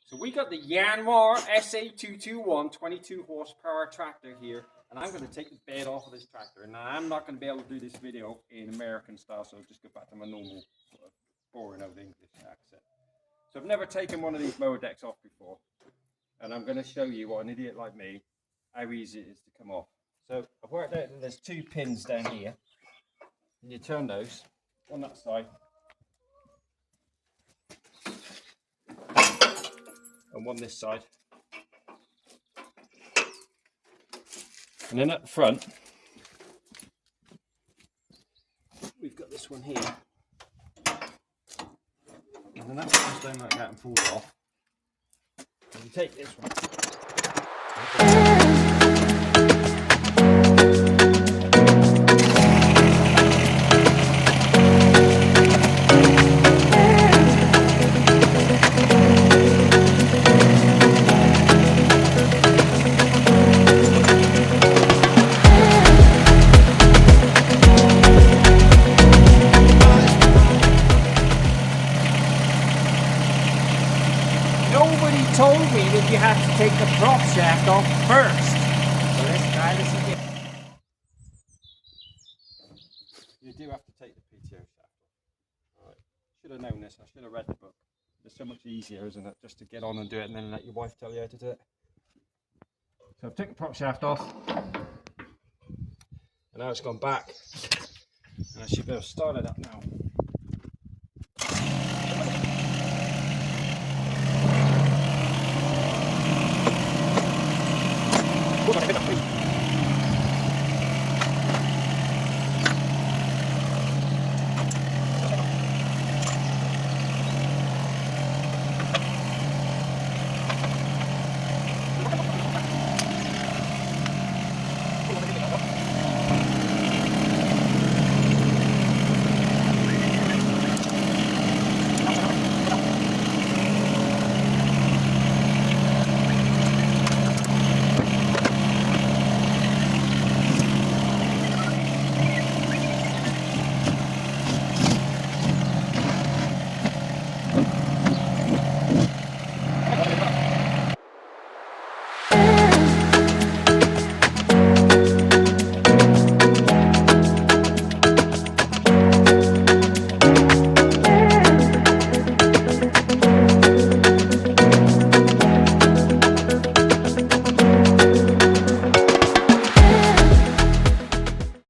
So we got the Yanmar SA221 22 horsepower tractor here, and I'm going to take the bed off of this tractor. And I'm not going to be able to do this video in American style, so I'll just go back to my normal sort of boring old English accent. So I've never taken one of these mower decks off before, and I'm going to show you what an idiot like me, how easy it is to come off. So I've worked out that there's 2 pins down here, and you turn those on that side. And one this side, and then at the front we've got this one here, and then that comes down like that and falls off, and you take this one. Nobody told me that you have to take the prop shaft off first. So let's try this again. You do have to take the PTO shaft off. Alright. Should have known this. I should have read the book. It's so much easier, isn't it? Just to get on and do it and then let your wife tell you how to do it. So I've taken the prop shaft off. And now it's gone back. And I should be able to start it up now.